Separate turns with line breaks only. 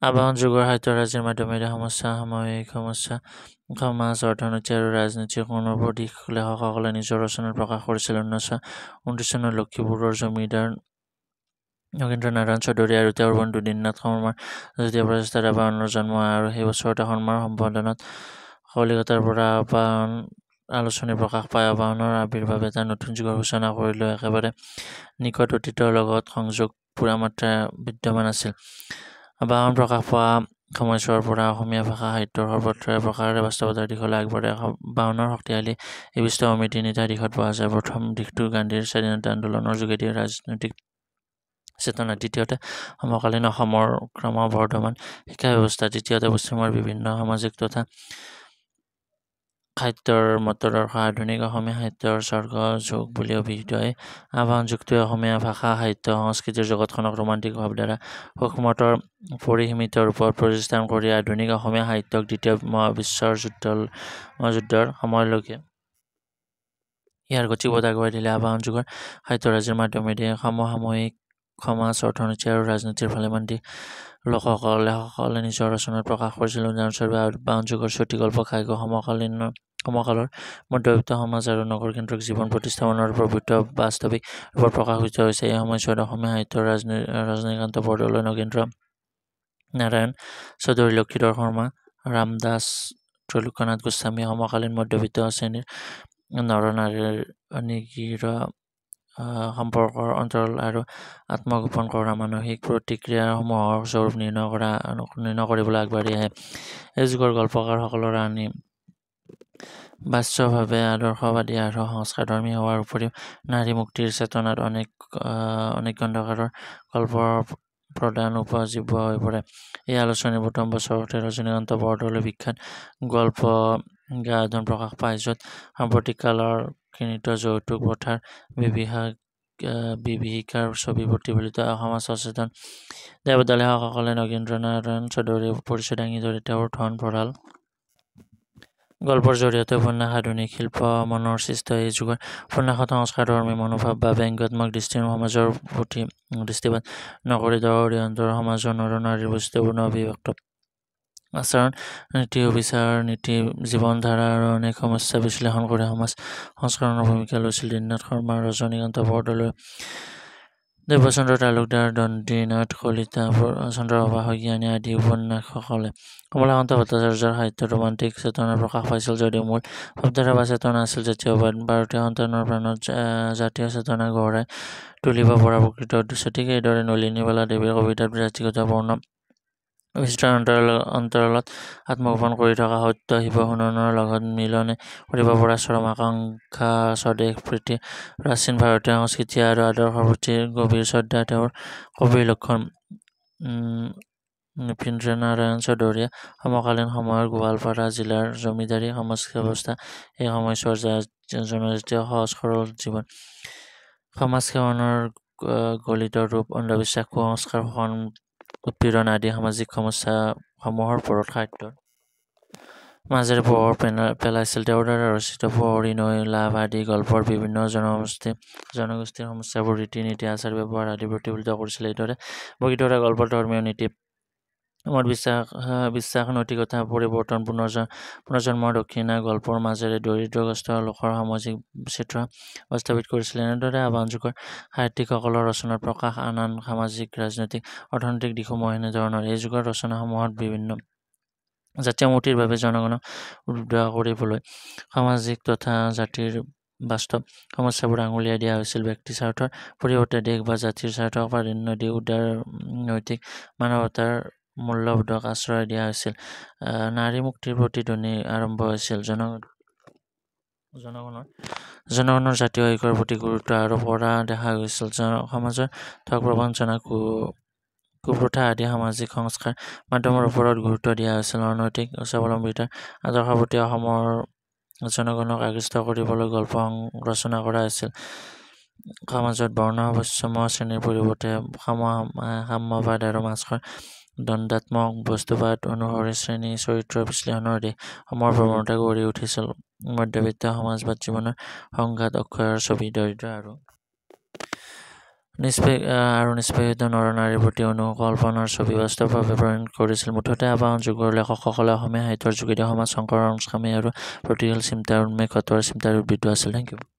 আবাহন যুগৰ সাহিত্যৰাজিৰ মাধ্যমেৰে সমস্যা, সাময়িক সমস্যা, সমাজ, অৰ্থনীতি আৰু ৰাজনীতিৰ কোনোবোৰ দিশ লেখকসকলে নিজৰ ৰচনাত প্ৰকাশ কৰিছিল। 1929 চনত লক্ষীপুৰৰ জমিদাৰ নগেন্দ্ৰ নাৰায়ণ চৌধুৰী আৰু তেওঁৰ বন্ধু দীননাথ শৰ্মাৰ যুটীয়া প্ৰচেষ্টাত আবাহনৰ জন্ম হয় আৰু সেই বছৰতে শৰ্মাৰ সম্পাদনাত কলিকতাৰ পৰা আবাহন আলোচনী প্ৰকাশ পায়। আবাহনৰ আবিৰ্ভাৱে এটা নতুন যুগৰ সূচনা কৰিলেও একেবাৰে নিকট অতীতৰ লগত সংযোগ পুৰা মাত্ৰাই বিদ্যমান আছিল। আবাহন প্ৰকাশ পোৱা সময়ছোৱাৰ পৰা অসমীয়া ভাষা সাহিত্যৰ সৰ্বত্ৰে প্ৰকাৰে বাস্তৱতাৰ দিশলৈ আগবাঢ়ে। আবাহনৰ শক্তিশালী এই পৃষ্ঠভূমি তিনিটা দিশত পোৱা যায়। প্ৰথম দিশটো গান্ধীৰ স্বাধীনতা আন্দোলনৰ যোগেদি ৰাজনৈতিক চেতনা, দ্বিতীয়তে সমকালীন অসমৰ ক্ৰমবৰ্ধমান শিক্ষা ব্যৱস্থা, তৃতীয়তে পশ্চিমৰ বিভিন্ন সামাজিক তথা সাহিত্যৰ মতদৰ্শ। আধুনিক অসমীয়া সাহিত্যৰ স্বৰ্গ যুগ বুলি অভিহিত এই আবাহন যুগটোৱে অসমীয়া ভাষা সাহিত্য সংস্কৃতিৰ জগতখনক ৰোমান্টিক ভাৱধাৰা সূক্ষ্মতৰ পৰিসীমিত ৰূপত প্ৰতিষ্ঠান কৰি আধুনিক অসমীয়া সাহিত্যক দ্বিতীয় মহাবিশ্বৰ যুদ্ধৰ সময়লৈকে ইয়াৰ গতিপথ আগুৱাই দিলে। আবাহন যুগৰ সাহিত্যৰাজিৰ মাধ্যমেদি সমসাময়িক সমাজ, অৰ্থনীতি আৰু ৰাজনীতিৰ ভালেমান দিশ লেখকসকলে নিজৰ ৰচনাত প্ৰকাশ কৰিছিল। উদাহৰণস্বৰূপে আবাহন যুগৰ চুটিগল্প কাব্য সমকালৰ মধ্যবিত্ত সমাজ আৰু নগৰকেন্দ্ৰিক জীৱন প্ৰতিস্থাপনৰ প্ৰভূত বাস্তৱিক ৰূপত প্ৰকাশিত হৈছে। এই সময়ছোৱাত অসমীয়া সাহিত্যৰ ৰজনীকান্ত বৰদলৈ, নগেন্দ্ৰ নাৰায়ণ চৌধুৰী, লক্ষীধৰ শৰ্মা, ৰামদাস, ত্ৰৈলোক্যনাথ গোস্বামী সমকালীন মধ্যবিত্ত শ্ৰেণীৰ নৰনাৰীৰ নিগৃঢ় সম্পৰ্কৰ অন্তৰাল আৰু আত্মগোপন কৰা মানসিক প্ৰতিক্ৰিয়াসমূহৰ স্বৰূপ নিৰ্ণয় কৰিবলৈ আগবাঢ়ি আহে। এই যুগৰ গল্পকাৰসকলৰ আনি বাস্তৱভাৱে আদৰ্শবাদী আৰু সংস্কাৰধৰ্মী হোৱাৰ উপৰিও নাৰী মুক্তিৰ চেতনাত অনেক গ্ৰন্থকাৰৰ গল্পৰ প্ৰদান উপজীৱ্য হৈ পৰে। এই আলোচনীৰ প্ৰথম বছৰতে ৰজনীকান্ত বৰদলৈৰ বিখ্যাত গল্প গাঁথন প্ৰকাশ পায়, য'ত সাম্প্ৰতিককালৰ ঘৃণিত যৌতুক প্ৰথাৰ বিভীষিকাৰ ছবি প্ৰতিফলিত হয়। সমাজ সচেতন দায়বদ্ধ লেখকসকলে নগেন্দ্ৰ নাৰায়ণ চৌধুৰীৰ পৰিচয় দাঙি ধৰি তেওঁৰ ধন ভঁৰাল গল্পৰ জৰিয়তে উপন্যাস আধুনিক শিল্প মনৰ সৃষ্ট এই যুগৰ উপন্যাসত সংস্কাৰধৰ্মী মনোভাৱ বা ব্যংগাত্মক দৃষ্টিৰে সমাজৰ প্ৰতি দৃষ্টিপাত নকৰি দৰিদ্ৰ সমাজৰ নৰনাৰীৰ বৈশিষ্ট্যপূৰ্ণ অভিব্যক্ত আচৰণ নীতি, সুবিচাৰ নীতি, জীৱনধাৰা আৰু অনেক সমস্যা বিশ্লেষণ কৰি সমাজ সংস্কৰণৰ ভূমিকা লৈছিল। দীননাথ শৰ্মা, ৰজনীকান্ত বৰদলৈ, দেৱচন্দ্ৰ তালুকদাৰ, দণ্ডিনাথ কলিতা, চন্দ্ৰপ্ৰভা শইকীয়ানী আদি উপন্যাসকসকলে কমলাকান্ত ভট্টাচাৰ্যৰ সাহিত্যত ৰোমান্টিক চেতনা প্ৰকাশ পাইছিল যদিও মূল ভাৱধাৰা বা চেতনা আছিল জাতীয়বাদ। ভাৰতীয় সন্তানৰ প্ৰাণত জাতীয় চেতনা গঢ়াই তুলিব পৰা প্ৰকৃত উদ্দেশ্য। ঠিক এইদৰে নলিনীবালা দেৱীৰ কবিতাত জাতিগত বৰ্ণ বিচিত্ৰৰ অন্তৰালত আত্মগোপন কৰি থকা সত্য শিৱ সুনয়নৰ লগত মিলনে কৰিব পৰা চৰম আকাংক্ষা, স্বদেশ প্ৰীতি, প্ৰাচীন ভাৰতীয় সংস্কৃতি আৰু আদৰ্শৰ প্ৰতি গভীৰ শ্ৰদ্ধা তেওঁৰ কবিৰ লক্ষণ। নৃপেন্দ্ৰনাৰায়ণ চৌধুৰীয়ে সমকালীন সময়ৰ গোৱালপাৰা জিলাৰ জমিদাৰী সমাজ ব্যৱস্থা, এই সময়ছোৱাৰ জনজাতীয় সহজ সৰল জীৱন, সমাজ সেৱনৰ গলিত ৰূপ, অন্ধবিশ্বাস, কুসংস্কাৰ, শোষণ, উৎপীড়ন আদি সামাজিক সমস্যাসমূহৰ ওপৰত সাহিত্যৰ মাজেৰে পোহৰ পেলাইছিল। তেওঁৰ দ্বাৰা ৰচিত প্ৰহৰী, নৈ, লাভ আদি গল্পৰ বিভিন্ন জনগোষ্ঠীৰ সমস্যাবোৰ, ৰীতি নীতি, আচাৰ ব্যৱহাৰ আদি প্ৰতিফলিত কৰিছিল। এইদৰে বগীতৰা গল্পত ধৰ্মীয় নীতি, মত বিশ্বাস, নৈতিকতা, পৰিৱৰ্তন, পুনৰ্জন্ম, দক্ষিণা গল্পৰ মাজেৰে দৰিদ্ৰগ্ৰস্ত লোকৰ সামাজিক চিত্ৰ বাস্তৱায়িত কৰিছিল। এনেদৰে আবাহন যুগৰ সাহিত্যিকসকলৰ ৰচনাত প্ৰকাশ আন সামাজিক, ৰাজনৈতিক, অৰ্থনৈতিক দিশসমূহ এনেধৰণৰ। এই যুগৰ ৰচনাসমূহত বিভিন্ন জাতীয় মুক্তিৰ বাবে জনগণক উদ্বুদ্ধ কৰিবলৈ সামাজিক তথা জাতিৰ বাস্তৱ সমস্যাবোৰ আঙুলিয়াই দিয়া হৈছিল। ব্যক্তি স্বাৰ্থৰ পৰিৱৰ্তে দেশ বা জাতিৰ স্বাৰ্থক প্ৰাধান্য দি উদাৰ নৈতিক মানৱতাৰ মূল্যবোধক আশ্ৰয় দিয়া হৈছিল। নাৰী মুক্তিৰ প্ৰতিধ্বনি আৰম্ভ হৈছিল। জনগণৰ জাতীয় ঐক্যৰ প্ৰতি গুৰুত্ব আৰোপ কৰা দেখা গৈছিল। সমাজৰ ঠগ প্ৰবঞ্চনা, কুপ্ৰথা আদি সামাজিক সংস্কাৰ মাধ্যমৰ ওপৰত গুৰুত্ব দিয়া হৈছিল। অনৈতিক স্বাৱলম্বিতাৰ আদৰ্শৰ প্ৰতি অসমৰ জনগণক আকৃষ্ট কৰিবলৈ গল্প ৰচনা কৰা হৈছিল। সমাজত বৰ্ণ বৈষম্য শ্ৰেণীৰ পৰিৱৰ্তে সাম্যবাদ আৰু মাজৰ দ্বন্দ্বাত্মক বস্তুবাদ অনুসৰি শ্ৰেণী চৰিত্ৰ বিশ্লেষণৰ দেশসমূহৰ প্ৰৱণতা গঢ়ি উঠিছিল। মধ্যবিত্ত সমাজবাদ জীৱনৰ সংঘাত অক্ষয়ৰ ছবি, দৰিদ্ৰ আৰু নিষ্পেষিত নৰনাৰীৰ প্ৰতি অনুকল্পনাৰ ছবি বাস্তৱভাৱে প্ৰেৰণ কৰিছিল। মুঠতে আবাহন যুগৰ লেখকসকলে অসমীয়া সাহিত্যৰ যোগেদি সমাজ সংস্কৰণ, সমসাময়িক আৰু প্ৰতিশীল চিন্তাৰ উন্মেষ ঘটোৱাৰ চিন্তাৰে উদ্বুদ্ধ আছিল। Thank U.